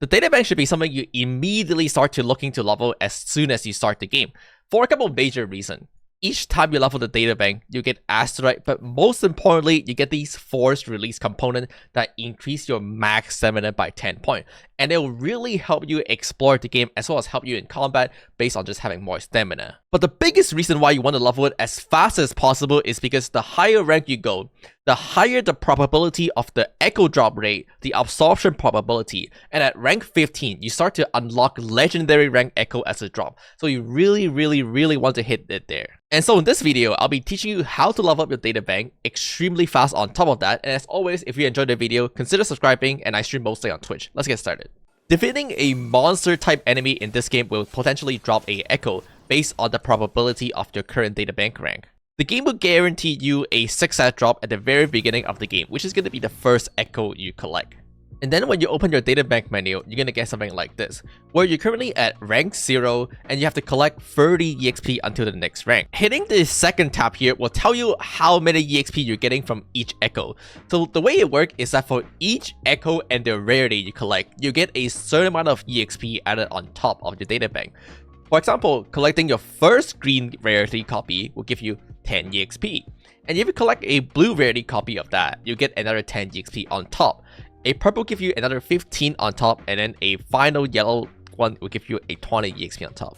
The databank should be something you immediately start to looking to level as soon as you start the game, for a couple of major reasons. Each time you level the databank, you get asteroid, but most importantly, you get these forced release components that increase your max stamina by 10 points, and it will really help you explore the game as well as help you in combat based on just having more stamina. But the biggest reason why you want to level it as fast as possible is because the higher rank you go, the higher the probability of the echo drop rate, the absorption probability, and at rank 15, you start to unlock legendary rank echo as a drop. So you really want to hit it there. And so in this video, I'll be teaching you how to level up your databank extremely fast on top of that. And as always, if you enjoyed the video, consider subscribing, and I stream mostly on Twitch. Let's get started. Defeating a monster type enemy in this game will potentially drop a echo based on the probability of your current databank rank. The game will guarantee you a 6-stat drop at the very beginning of the game, which is going to be the first echo you collect. And then when you open your databank menu, you're going to get something like this, where you're currently at rank 0 and you have to collect 30 EXP until the next rank. Hitting the second tab here will tell you how many EXP you're getting from each echo. So the way it works is that for each echo and the rarity you collect, you get a certain amount of EXP added on top of your databank. For example, collecting your first green rarity copy will give you 10 EXP. And if you collect a blue rarity copy of that, you get another 10 EXP on top. A purple will give you another 15 on top, and then a final yellow one will give you a 20 EXP on top.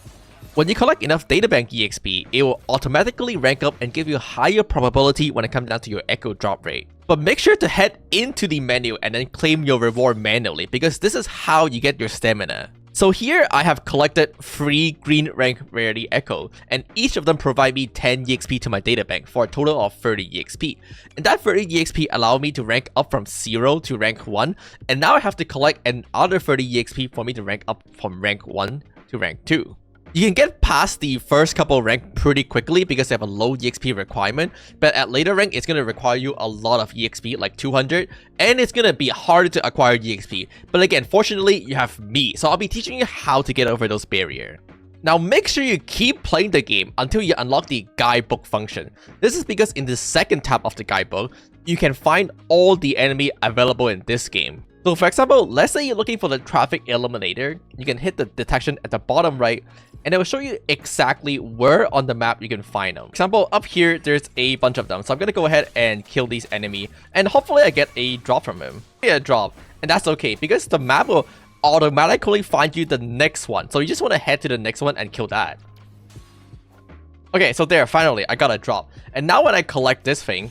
When you collect enough databank EXP, it will automatically rank up and give you a higher probability when it comes down to your echo drop rate. But make sure to head into the menu and then claim your reward manually, because this is how you get your stamina. So here I have collected 3 green rank rarity echo, and each of them provide me 10 EXP to my databank for a total of 30 EXP. And that 30 EXP allow me to rank up from 0 to rank 1, and now I have to collect another 30 EXP for me to rank up from rank 1 to rank 2. You can get past the first couple rank pretty quickly because they have a low EXP requirement, but at later rank it's going to require you a lot of EXP, like 200, and it's going to be harder to acquire EXP. But again, fortunately you have me, so I'll be teaching you how to get over those barriers. Now make sure you keep playing the game until you unlock the guidebook function. This is because in the second tab of the guidebook, you can find all the enemy available in this game. So for example, let's say you're looking for the traffic eliminator, you can hit the detection at the bottom right, and it will show you exactly where on the map you can find them. For example, up here, there's a bunch of them. So I'm going to go ahead and kill these enemy, and hopefully I get a drop from him. Yeah, a drop. And that's okay, because the map will automatically find you the next one. So you just want to head to the next one and kill that. Okay, so there, finally, I got a drop. And now when I collect this thing,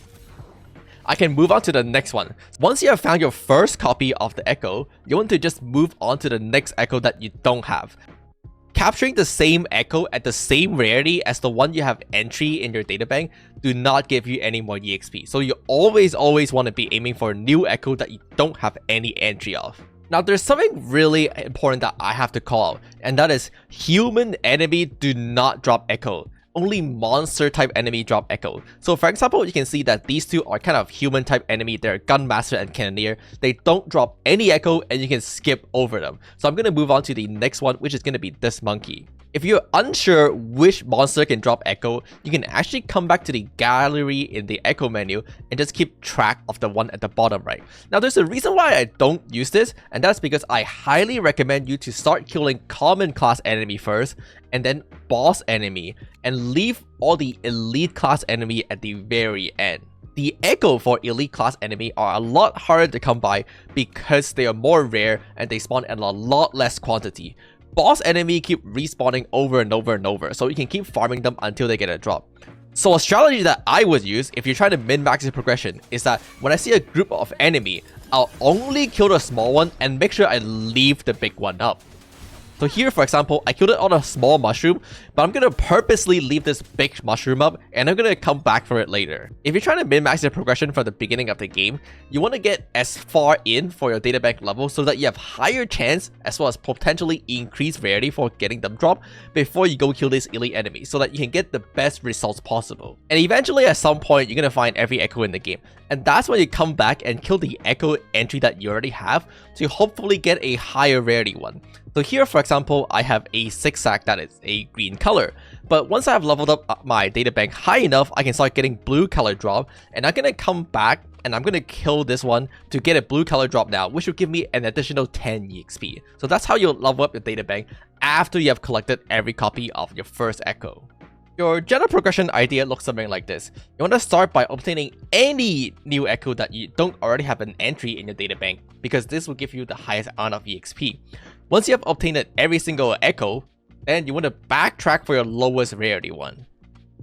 I can move on to the next one. Once you have found your first copy of the echo, you want to just move on to the next echo that you don't have. Capturing the same echo at the same rarity as the one you have entry in your databank do not give you any more EXP. So you always want to be aiming for a new echo that you don't have any entry of. Now there's something really important that I have to call out, and that is human enemy do not drop echo. Only monster type enemy drop echo. So for example, you can see that these two are kind of human type enemy. They're Gunmaster and Cannoneer. They don't drop any echo and you can skip over them. So I'm going to move on to the next one, which is going to be this monkey. If you're unsure which monster can drop echo, you can actually come back to the gallery in the echo menu and just keep track of the one at the bottom right. Now there's a reason why I don't use this, and that's because I highly recommend you to start killing common class enemy first and then boss enemy, and leave all the elite class enemy at the very end. The echo for elite class enemy are a lot harder to come by because they are more rare and they spawn in a lot less quantity. Boss enemy keep respawning over and over, so you can keep farming them until they get a drop. So a strategy that I would use if you're trying to min-max your progression is that when I see a group of enemy, I'll only kill the small one and make sure I leave the big one up. So here, for example, I killed it on a small mushroom, but I'm going to purposely leave this big mushroom up, and I'm going to come back for it later. If you're trying to min-max your progression from the beginning of the game, you want to get as far in for your databank level so that you have higher chance as well as potentially increased rarity for getting them drop before you go kill this elite enemy, so that you can get the best results possible. And eventually at some point, you're going to find every echo in the game. And that's when you come back and kill the echo entry that you already have to hopefully get a higher rarity one. So here, for example, I have a zigzag that is a green color. But once I have leveled up my databank high enough, I can start getting blue color drop. And I'm going to come back and I'm going to kill this one to get a blue color drop now, which will give me an additional 10 EXP. So that's how you'll level up your databank after you have collected every copy of your first echo. Your general progression idea looks something like this. You want to start by obtaining any new echo that you don't already have an entry in your databank, because this will give you the highest amount of EXP. Once you have obtained every single echo, then you want to backtrack for your lowest rarity one.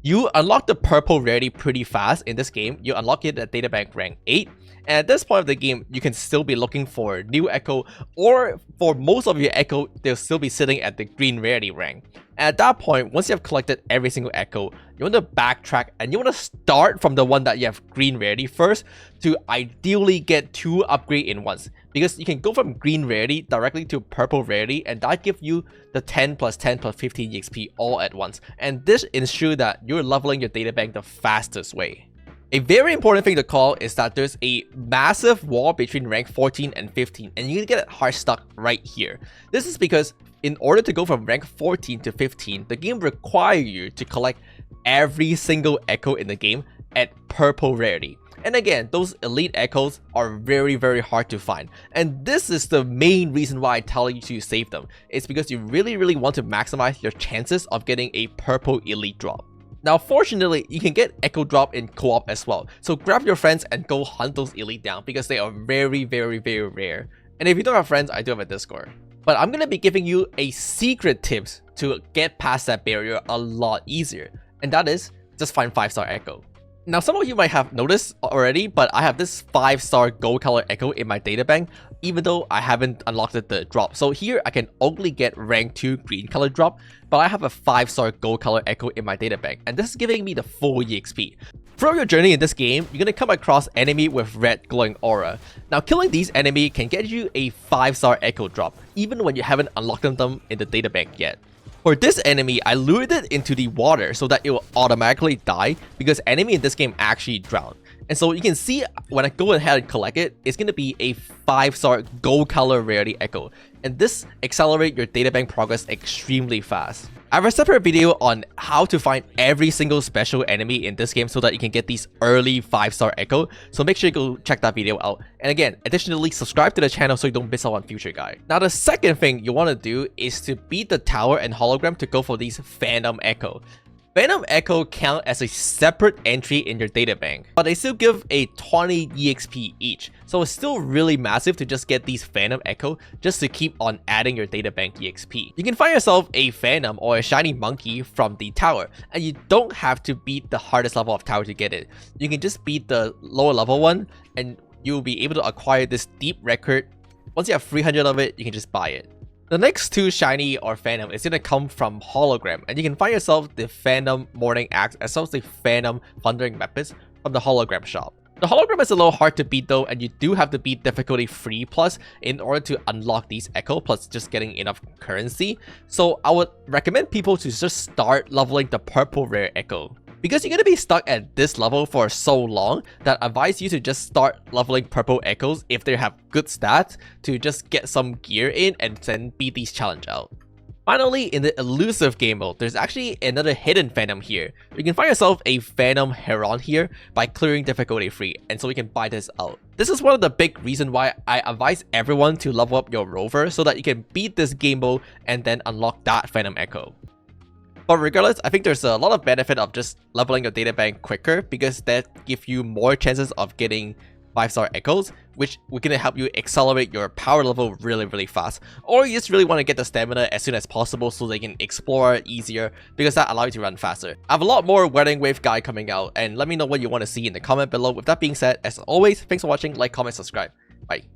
You unlock the purple rarity pretty fast in this game. You unlock it at databank rank 8. And at this point of the game, you can still be looking for new echo, or for most of your echo, they'll still be sitting at the green rarity rank. And at that point, once you have collected every single echo, you want to backtrack and you want to start from the one that you have green rarity first to ideally get 2 upgrade in once. Because you can go from green rarity directly to purple rarity, and that gives you the 10 plus 10 plus 15 EXP all at once. And this ensures that you're leveling your databank the fastest way. A very important thing to call is that there's a massive wall between rank 14 and 15, and you can get it hard stuck right here. This is because in order to go from rank 14 to 15, the game requires you to collect every single echo in the game at purple rarity. And again, those elite echoes are very hard to find. And this is the main reason why I tell you to save them. It's because you really want to maximize your chances of getting a purple elite drop. Now, fortunately, you can get echo drop in co-op as well. So grab your friends and go hunt those elite down, because they are very rare. And if you don't have friends, I do have a Discord. But I'm going to be giving you a secret tips to get past that barrier a lot easier. And that is, just find 5-star echo. Now, some of you might have noticed already, but I have this 5-star gold color echo in my databank, even though I haven't unlocked the drop. So here I can only get rank 2 green color drop, but I have a 5-star gold color echo in my databank, and this is giving me the full EXP. Throughout your journey in this game, you're going to come across enemy with red glowing aura. Now, killing these enemy can get you a 5-star echo drop, even when you haven't unlocked them in the databank yet. For this enemy, I lured it into the water so that it will automatically die, because enemy in this game actually drown. And so you can see when I go ahead and collect it, it's going to be a 5-star gold color rarity echo. And this accelerates your databank progress extremely fast. I have a separate video on how to find every single special enemy in this game so that you can get these early 5-star echo. So make sure you go check that video out. And again, additionally, subscribe to the channel so you don't miss out on future guide. Now, the second thing you want to do is to beat the tower and hologram to go for these phantom echo. Phantom Echo count as a separate entry in your databank, but they still give a 20 EXP each, so it's still really massive to just get these Phantom Echo just to keep on adding your databank EXP. You can find yourself a Phantom or a Shiny Monkey from the tower, and you don't have to beat the hardest level of tower to get it. You can just beat the lower level one, and you'll be able to acquire this deep record. Once you have 300 of it, you can just buy it. The next 2 shiny or phantom is going to come from hologram, and you can find yourself the Phantom Morning Axe as well as the Phantom Thundering Weapons from the hologram shop. The hologram is a little hard to beat though, and you do have to beat difficulty 3+ in order to unlock these echo plus just getting enough currency. So I would recommend people to just start leveling the purple rare echo. Because you're going to be stuck at this level for so long, that I advise you to just start leveling purple echoes if they have good stats to just get some gear in and then beat these challenge out. Finally, in the elusive game mode, there's actually another hidden phantom here. You can find yourself a Phantom Heron here by clearing difficulty 3, and so you can buy this out. This is one of the big reasons why I advise everyone to level up your rover so that you can beat this game mode and then unlock that Phantom Echo. But regardless, I think there's a lot of benefit of just leveling your databank quicker, because that gives you more chances of getting 5-star echoes, which we're going to help you accelerate your power level really fast. Or you just really want to get the stamina as soon as possible so they can explore easier, because that allows you to run faster. I have a lot more Wedding Wave guide coming out, and let me know what you want to see in the comment below. With that being said, as always, thanks for watching, like, comment, subscribe. Bye.